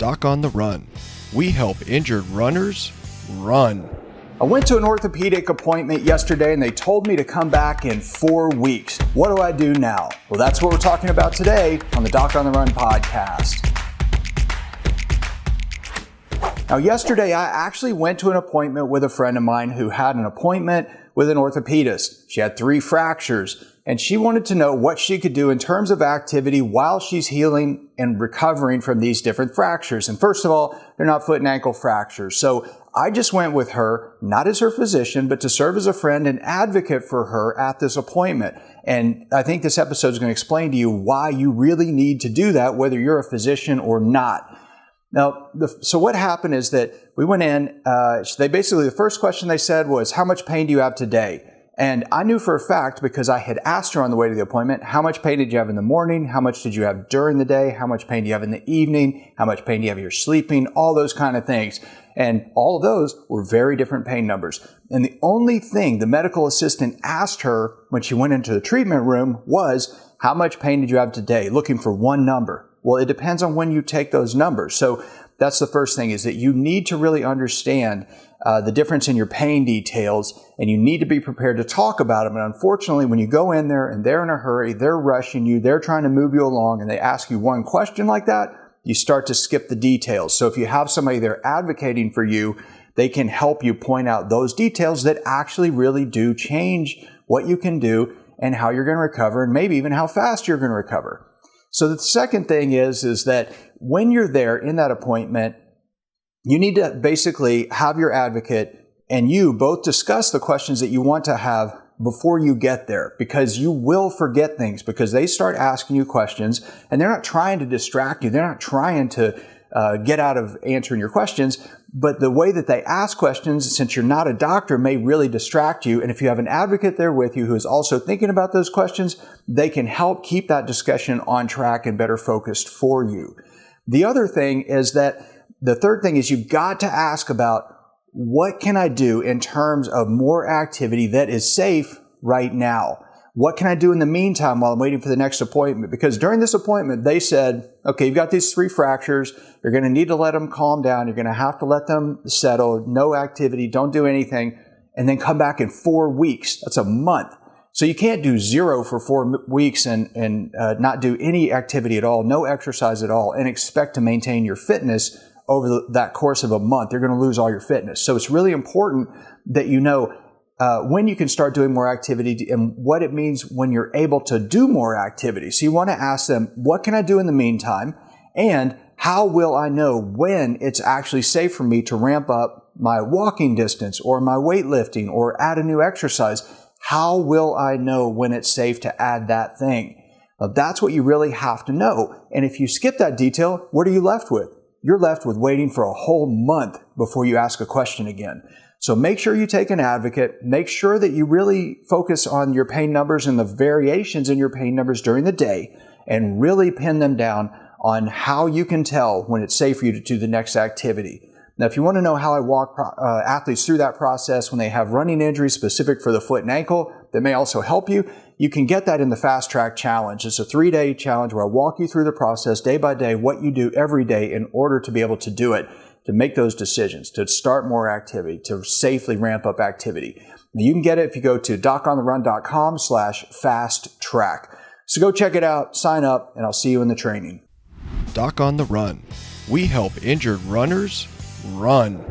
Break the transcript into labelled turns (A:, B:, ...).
A: Doc on the Run. We help injured runners run.
B: I went to an orthopedic appointment yesterday and they told me to come back in 4 weeks. What do I do now? Well, that's what we're talking about today on the Doc on the Run podcast. Now, yesterday I actually went to an appointment with a friend of mine who had an appointment with an orthopedist. She had 3 fractures and she wanted to know what she could do in terms of activity while she's healing and recovering from these different fractures. And first of all, they're not foot and ankle fractures. So I just went with her, not as her physician, but to serve as a friend and advocate for her at this appointment. And I think this episode is going to explain to you why you really need to do that, whether you're a physician or not. Now, so what happened is that we went in, the first question they said was, how much pain do you have today? And I knew for a fact, because I had asked her on the way to the appointment, how much pain did you have in the morning? How much did you have during the day? How much pain do you have in the evening? How much pain do you have when you're sleeping? All those kind of things. And all of those were very different pain numbers. And the only thing the medical assistant asked her when she went into the treatment room was, how much pain did you have today? Looking for one number. Well, it depends on when you take those numbers. So that's the first thing, is that you need to really understand the difference in your pain details, and you need to be prepared to talk about them. And unfortunately, when you go in there and they're in a hurry, they're rushing you, they're trying to move you along, and they ask you one question like that, you start to skip the details. So if you have somebody there advocating for you, they can help you point out those details that actually really do change what you can do and how you're going to recover, and maybe even how fast you're going to recover. So the second thing is that when you're there in that appointment, you need to basically have your advocate and you both discuss the questions that you want to have before you get there, because you will forget things, because they start asking you questions and they're not trying to distract you. They're not trying to get out of answering your questions, but the way that they ask questions, since you're not a doctor, may really distract you. And if you have an advocate there with you who is also thinking about those questions, they can help keep that discussion on track and better focused for you. The other thing is that the third thing is you've got to ask about, what can I do in terms of more activity that is safe right now? What can I do in the meantime while I'm waiting for the next appointment? Because during this appointment, they said, okay, you've got these 3 fractures. You're going to need to let them calm down. You're going to have to let them settle. No activity. Don't do anything. And then come back in 4 weeks. That's a month. So you can't do 0 for 4 weeks and not do any activity at all, no exercise at all, and expect to maintain your fitness over that course of a month. You're going to lose all your fitness. So it's really important that you know when you can start doing more activity and what it means when you're able to do more activity. So you want to ask them, what can I do in the meantime? And how will I know when it's actually safe for me to ramp up my walking distance or my weightlifting or add a new exercise? How will I know when it's safe to add that thing? That's what you really have to know. And if you skip that detail, what are you left with? You're left with waiting for a whole month before you ask a question again. So make sure you take an advocate. Make sure that you really focus on your pain numbers and the variations in your pain numbers during the day, and really pin them down on how you can tell when it's safe for you to do the next activity. Now, if you want to know how I walk athletes through that process when they have running injuries specific for the foot and ankle that may also help you, you can get that in the Fast Track Challenge. It's a 3-day challenge where I walk you through the process day by day, what you do every day in order to be able to do it, to make those decisions, to start more activity, to safely ramp up activity. Now, you can get it if you go to docontherun.com/fasttrack. So go check it out, sign up, and I'll see you in the training.
A: Doc on the Run. We help injured runners run.